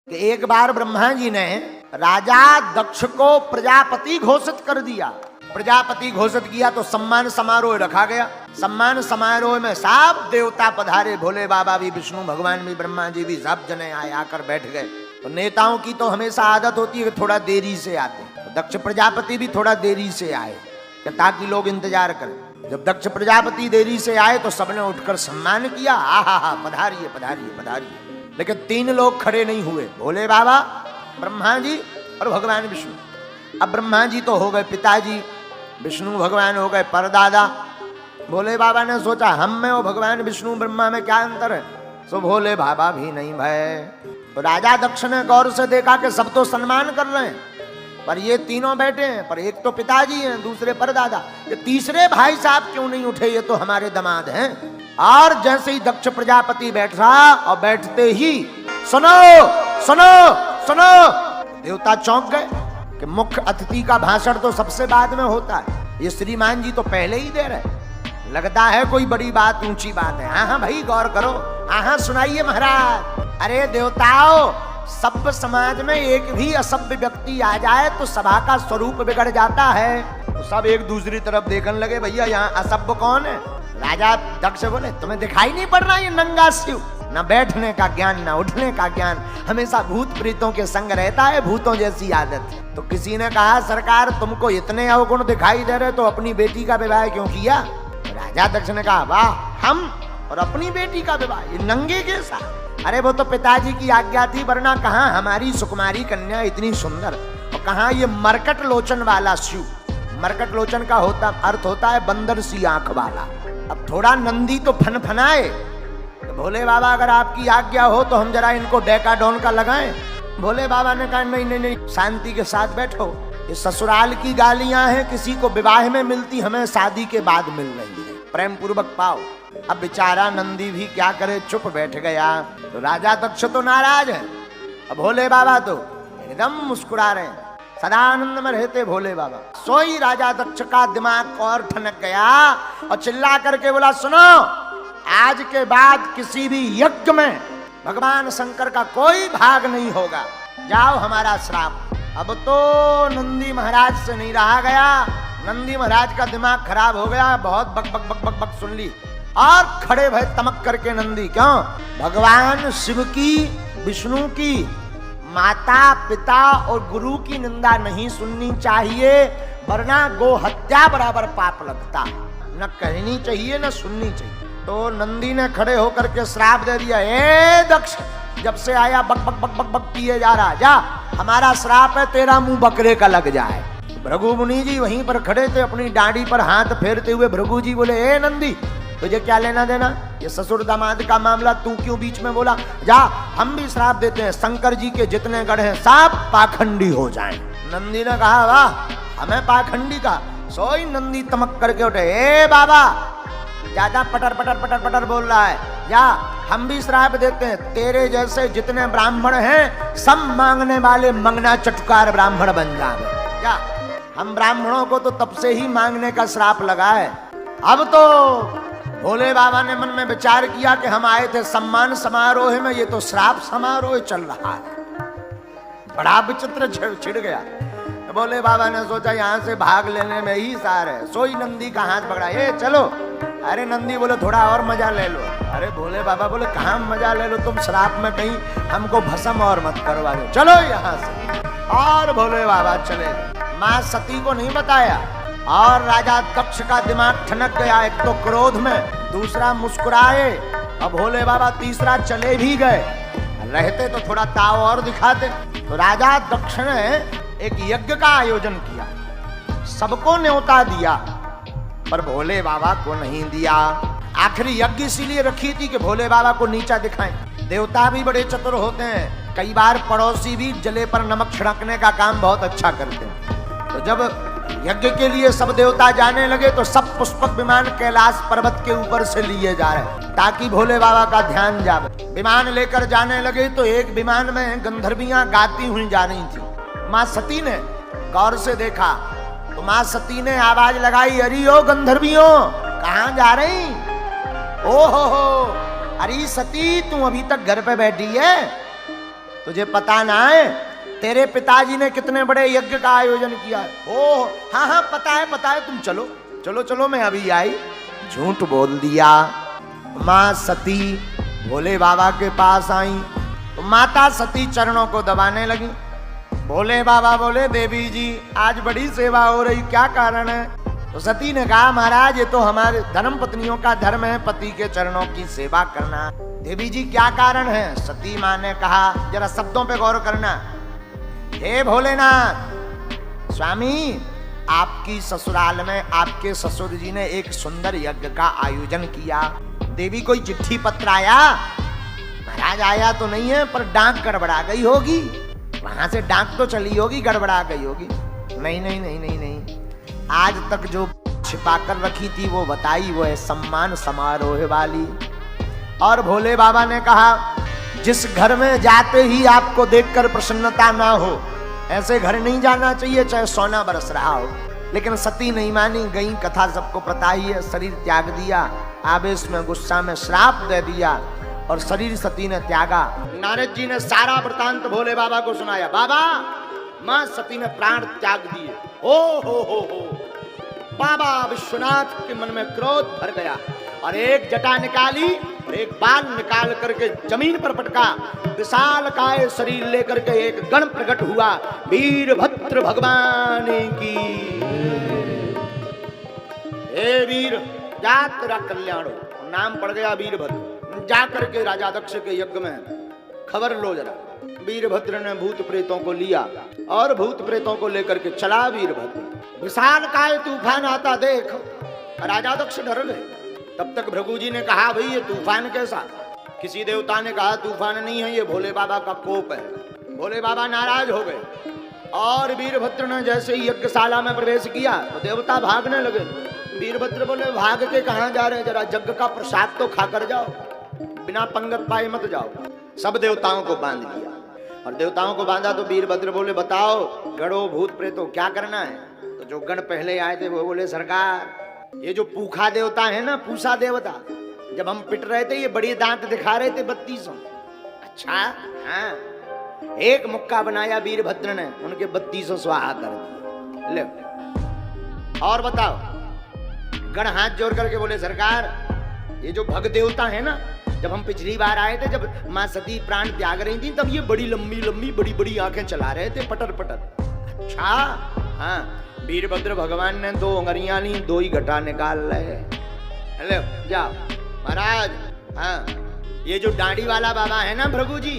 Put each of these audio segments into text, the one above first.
कि एक बार ब्रह्मा जी ने राजा दक्ष को प्रजापति घोषित कर दिया। प्रजापति घोषित किया तो सम्मान समारोह रखा गया। सम्मान समारोह में सब देवता पधारे, भोले बाबा भी, विष्णु भगवान भी, ब्रह्मा जी भी, सब जने आए, आकर बैठ गए। तो नेताओं की तो हमेशा आदत होती है कि थोड़ा देरी से आते। तो दक्ष प्रजापति भी थोड़ा देरी से आए ताकि लोग इंतजार करें। जब दक्ष प्रजापति देरी से आए तो सबने उठकर सम्मान किया, आहा पधारिए पधारिए पधारिए। लेकिन तीन लोग खड़े नहीं हुए, भोले बाबा, ब्रह्मा जी और भगवान विष्णु। अब ब्रह्मा जी तो हो गए पिताजी, विष्णु भगवान हो गए परदादा। भोले बाबा ने सोचा हम में और भगवान विष्णु ब्रह्मा में क्या अंतर है, सो भोले बाबा भी नहीं भय। तो राजा दक्ष ने गौर से देखा कि सब तो सम्मान कर रहे हैं पर ये तीनों बैठे हैं, पर एक तो पिताजी हैं, दूसरे परदादा, ये तीसरे भाई साहब क्यों नहीं उठे, ये तो हमारे दामाद हैं। और जैसे ही दक्ष प्रजापति बैठा और बैठते ही सुनो सुनो सुनो, देवता चौंक गए कि मुख्य अतिथि का भाषण तो सबसे बाद में होता है, ये श्रीमान जी तो पहले ही दे रहे। लगता है कोई बड़ी बात, ऊंची बात है। हाँ हाँ भाई गौर करो, हाँ सुनाइए महाराज। अरे देवताओं, सभ्य समाज में एक भी असभ्य व्यक्ति आ जाए तो सभा का स्वरूप बिगड़ जाता है। तो सब एक दूसरी तरफ देखने लगे, भैया यहाँ असभ्य कौन है। राजा दक्ष बोले तुम्हें दिखाई नहीं पड़ रहा ये नंगा शिव, न बैठने का ज्ञान न उठने का ज्ञान, हमेशा भूत प्रेतों के संग रहता है, भूतों जैसी आदत। तो किसी ने कहा सरकार तुमको इतने अवगुण दिखाई दे रहे तो अपनी बेटी का विवाह क्यों किया। राजा दक्ष ने कहा वाह, हम और अपनी बेटी का विवाह ये नंगे के साथ। अरे वो तो पिताजी की आज्ञा थी, वरना कहाँ हमारी सुकुमारी कन्या इतनी सुंदर, और कहाँ ये मरकट लोचन वाला शिव। मरकट लोचन का अर्थ होता है बंदर सी आंख वाला। अब थोड़ा नंदी तो फनफनाए, तो भोले बाबा अगर आपकी आज्ञा हो तो हम जरा इनको डेकाडोन का लगाएं। भोले बाबा ने कहा नहीं नहीं नहीं, शांति के साथ बैठो, ये ससुराल की गालियां हैं, किसी को विवाह में मिलती, हमें शादी के बाद मिल रही है, प्रेम पूर्वक पाओ। अब बेचारा नंदी भी क्या करे, चुप बैठ गया। तो राजा दक्ष तो नाराज है, अब भोले बाबा तो एकदम मुस्कुरा रहे हैं, सदा आनंद में रहते भोले बाबा। सोई राजा दक्ष का दिमाग और ठनक गया और चिल्ला करके बोला सुनो, आज के बाद किसी भी यज्ञ में भगवान शंकर का कोई भाग नहीं होगा, जाओ हमारा श्राप। अब तो नंदी महाराज से नहीं रहा गया, नंदी महाराज का दिमाग खराब हो गया, बहुत बक बक बक बक बक सुन ली और खड़े भय तमक करके नंदी, क्यों भगवान शिव की, विष्णु की, माता पिता और गुरु की निंदा नहीं सुननी चाहिए, वरना गो हत्या बराबर पाप लगता, न कहनी चाहिए न सुननी चाहिए। तो नंदी ने खड़े होकर के श्राप दे दिया, ए दक्ष, जब से आया बक बक बक बक बक पिए जा रहा, जा हमारा श्राप है तेरा मुंह बकरे का लग जाए। भृगु मुनि जी वहीं पर खड़े थे, अपनी डांडी पर हाथ फेरते हुए भृगु जी बोले ए नंदी, तुझे क्या लेना देना, ये ससुर दामाद का मामला तू क्यों बीच में बोला, जा हम भी श्राप देते हैं, शंकर जी के जितने गढ़ हैं सब पाखंडी हो जाएं। नंदी ने कहा वाह, हमें पाखंडी का। सोई नंदी तमक करके उठे, ए बाबा ज्यादा पटर पटर पटर पटर बोल रहा है, जा हम भी श्राप देते हैं, तेरे जैसे जितने ब्राह्मण हैं सब मांगने वाले मंगना चटकार ब्राह्मण बन जाए। क्या हम ब्राह्मणों को तो तब से ही मांगने का श्राप लगा है। अब तो भोले बाबा ने मन में विचार किया कि हम आए थे सम्मान समारोह में, ये तो श्राप समारोह चल रहा है, बड़ा विचित्र छिड़ गया। तो भोले बाबा ने सोचा यहाँ से भाग लेने में ही सार है। सोई नंदी का हाथ पकड़ा, ये चलो। अरे नंदी बोले थोड़ा और मजा ले लो। अरे भोले बाबा बोले कहाँ मजा ले लो, तुम श्राप में कहीं हमको भस्म और मत करवा दो, चलो यहाँ से। और भोले बाबा चले, माँ सती को नहीं बताया। और राजा दक्ष का दिमाग ठनक गया, एक तो क्रोध में, दूसरा मुस्कुराए, और भोले बाबा तीसरा चले भी गए। रहते तो थोड़ा ताव और दिखाते। तो राजा दक्ष ने एक यज्ञ का आयोजन किया, सबको न्योता दिया, पर भोले बाबा को नहीं दिया। आखिरी यज्ञ इसीलिए रखी थी कि भोले बाबा को नीचा दिखाएं। देवता भी बड़े चतुर होते हैं, कई बार पड़ोसी भी जले पर नमक छिड़कने का काम बहुत अच्छा करते हैं। तो जब यज्ञ के लिए सब देवता जाने लगे तो सब पुष्पक विमान कैलाश पर्वत के ऊपर से लिए जा रहे ताकि भोले बाबा का ध्यान जावे। विमान लेकर जाने लगे तो एक विमान में गंधर्वियां गाती हुई जा रही थी। माँ सती ने गौर से देखा तो माँ सती ने आवाज लगाई, अरे ओ गंधर्वियों कहाँ जा रही, ओ हो, अरे सती तू अभी तक घर पे बैठी है, तुझे पता ना है तेरे पिताजी ने कितने बड़े यज्ञ का आयोजन किया है? ओ हाँ हाँ पता है, तुम चलो चलो चलो, मैं अभी आई। झूठ बोल दिया। माँ सती भोले बाबा के पास आई तो माता सती चरणों को दबाने लगी। भोले बाबा बोले, देवी जी आज बड़ी सेवा हो रही, क्या कारण है? तो सती ने कहा, महाराज ये तो हमारे धर्म पत्नियों का धर्म है पति के चरणों की सेवा करना। देवी जी क्या कारण है? सती माँ ने कहा, जरा शब्दों पे गौर करना। हे भोलेनाथ स्वामी, आपकी ससुराल में आपके ससुर जी ने एक सुंदर यज्ञ का आयोजन किया। देवी कोई चिट्ठी पत्र आया? महाराज आया तो नहीं है, पर डाक गड़बड़ा गई होगी, वहां से डाक तो चली होगी, गड़बड़ा गई होगी। नहीं नहीं नहीं नहीं नहीं, आज तक जो छिपा कर रखी थी वो बताई, वो है सम्मान समारोह वाली। और भोले बाबा ने कहा, जिस घर में जाते ही आपको देखकर प्रसन्नता ना हो, ऐसे घर नहीं जाना चाहिए, चाहे सोना बरस रहा हो। लेकिन सती नहीं मानी, गई, कथा सबको पता ही है, शरीर त्याग दिया, आवेश में गुस्सा में श्राप दे दिया और शरीर सती ने त्यागा। नारद जी ने सारा वृतांत भोले बाबा को सुनाया। बाबा, मां सती ने प्राण त्याग दिए। हो बाबा विश्वनाथ के मन में क्रोध भर गया और एक जटा निकाली और एक बाल निकाल करके जमीन पर पटका। विशाल काय शरीर लेकर के एक गण प्रकट हुआ, वीरभद्र भगवान की। हे वीर, जा तेरा कल्याण हो। नाम पड़ गया वीरभद्र। जाकर के राजा दक्ष के यज्ञ में खबर लो जरा। वीरभद्र ने भूत प्रेतों को लिया और भूत प्रेतों को लेकर के चला वीरभद्र। विशाल काय तूफान आता देख राजा दक्ष डर गए। तब तक भृगु जी ने कहा, भाई ये तूफान कैसा? किसी देवता ने कहा, तूफान नहीं है, ये भोले बाबा का कोप है। भोले बाबा नाराज हो गए और वीरभद्र ने जैसे ही यज्ञशाला में प्रवेश किया तो देवता भागने लगे। वीरभद्र बोले, भाग के कहां जा रहे हैं? जरा यज्ञ का प्रसाद तो खाकर जाओ, बिना पंगत पाए मत जाओ। सब देवताओं को बांध दिया और देवताओं को बांधा तो वीरभद्र बोले, बताओ गणों भूत प्रेतों क्या करना है? तो जो गण पहले आए थे वो बोले, सरकार ये जो पूखा देवता है ना, पूसा देवता, जब हम पिट रहे थे ये बड़े दांत दिखा रहे थे 32। अच्छा हाँ, एक मुक्का बनाया वीरभद्र ने, उनके 32 स्वाहा कर दिए। ले और बताओ। गण हाथ जोड़ करके बोले, सरकार ये जो भग देवता है ना, जब हम पिछली बार आए थे, जब माँ सती प्राण त्याग रही थी, तब ये बड़ी लंबी लंबी बड़ी बड़ी आंखें चला रहे थे, पटर पटर। अच्छा हाँ, वीरभद्र भगवान ने 2 उंगलियां ली, 2 ही घटा निकाल रहे। हेलो जाओ महाराज। हाँ, ये जो दाढ़ी वाला बाबा है ना भृगु जी,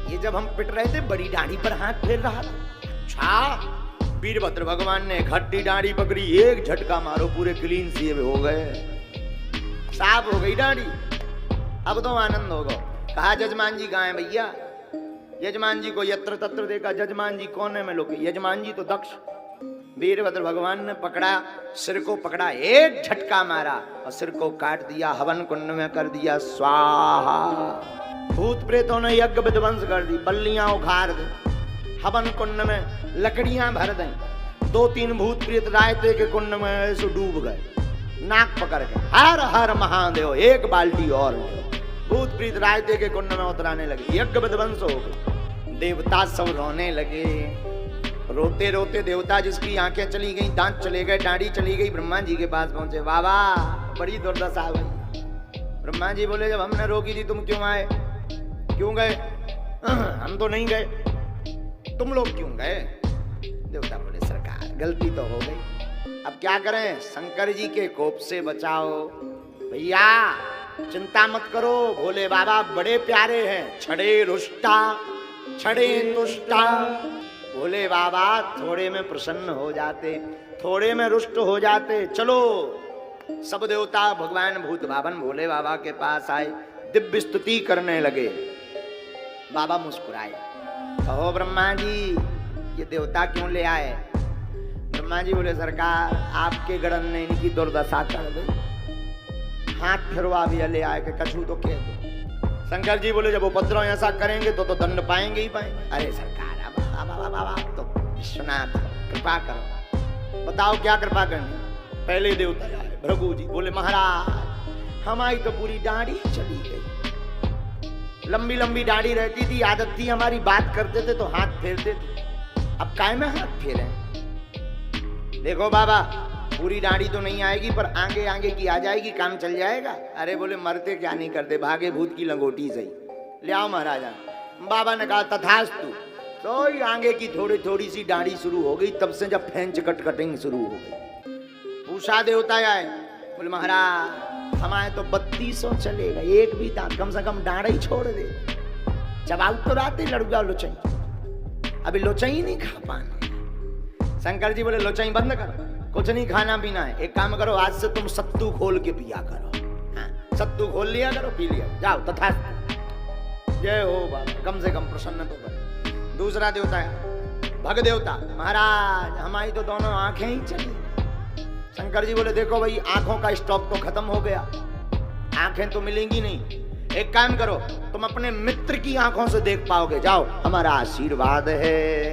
ये जब हम पिट रहे थे बड़ी दाढ़ी पर हाथ फेर रहा था। अच्छा, वीरभद्र भगवान ने खट्टी दाढ़ी पकड़ी, एक झटका मारो, पूरे क्लीन सेव हो गए, साफ हो गई दाढ़ी। अब तो आनंद होगा। कहा, जजमान जी कहाँ है भैया? यजमान जी को यत्र तत्र देखा, जजमान जी कोने में लोग। यजमान जी तो दक्ष। वीरभद्र भगवान ने पकड़ा, सिर को पकड़ा, एक झटका मारा और सिर को काट दिया, हवन कुंड में कर दिया स्वाहा। भूत प्रेतों ने यज्ञ विध्वंस कर दी, बल्लियां उखाड़ दी, हवन कुंड में लकड़ियां भर दी। 2-3 भूत प्रेत रायते के कुंड में ऐसे डूब गए, नाक पकड़ के हर हर महादेव, एक बाल्टी और। भूत प्रेत रायते के कुंड में उतराने लगे, यज्ञ विध्वंस हो गए। देवता सब रोने लगे। रोते रोते देवता जिसकी आंखें चली गई, दांत चले गए, दाढ़ी चली गई, ब्रह्मा जी के पास पहुंचे। बाबा बड़ी दुर्दशा हुई। ब्रह्मा जी बोले, जब हमने रोकी थी तुम क्यों आए? क्यों गए? हम तो नहीं गए, तुम लोग क्यों गए? देवता बोले, सरकार गलती तो हो गई, अब क्या करें? शंकर जी के कोप से बचाओ। भैया चिंता मत करो, भोले बाबा बड़े प्यारे हैं, छड़े रुष्टा छड़े तुष्टा। भोले बाबा थोड़े में प्रसन्न हो जाते, थोड़े में रुष्ट हो जाते। चलो, सब देवता भगवान भूत भावन भोले बाबा के पास आए, दिव्य स्तुति करने लगे। बाबा मुस्कुराए, कहो ब्रह्मा जी ये देवता क्यों ले आए? ब्रह्मा जी बोले, सरकार आपके गणन ने इनकी दुर्दशा कर दी, हाथ फिरवा भी ले आए कि कछू तो कह दो। शंकर जी बोले, जब उपद्रव ऐसा करेंगे तो दंड पाएंगे ही पाएंगे। अरे सरकार अब तो विश्वनाथ कृपा करो, बताओ क्या कृपा करनी? पहले देवता आए, भृगु जी बोले, महाराज हमारी तो पूरी दाढ़ी चली गई, लंबी लंबी दाढ़ी रहती थी, आदत थी हमारी, बात करते थे तो हाथ फेरते थे। अब काय में हाथ फेरे? देखो बाबा, पूरी दाढ़ी तो नहीं आएगी पर आगे आगे की आ जाएगी, काम चल जाएगा। अरे बोले मरते क्या नहीं करते, भागे भूत की लंगोटी सही, ले आओ महाराजा। बाबा ने कहा तथास्तु। तो ही आगे की थोड़ी थोड़ी सी दाढ़ी शुरू हो गई। तब से जब फ्रेंच कटिंग शुरू हो गई, पूछा देवता आए, बोले महाराज हमारे तो 3200 चलेगा, एक भी था, कम से कम दाढ़ी ही छोड़ दे। चबाऊ तो राते लड़ुआ लोचई, अभी लोचई नहीं खा पाने। शंकर जी बोले लोचई बंद करो, कुछ नहीं खाना पीना है, एक काम करो आज से तुम सत्तू खोल के पिया करो। हाँ, सत्तू खोल लिया करो, पी लिया जाओ, तथा जय हो बाबा, कम से कम प्रसन्न तो करो। दूसरा देवता है भग देवता, महाराज हमारी तो दोनों आंखें ही चली। शंकर जी बोले देखो भाई, आंखों का स्टॉक तो खत्म हो गया, आंखें तो मिलेंगी नहीं, एक काम करो तुम अपने मित्र की आंखों से देख पाओगे, जाओ हमारा आशीर्वाद है।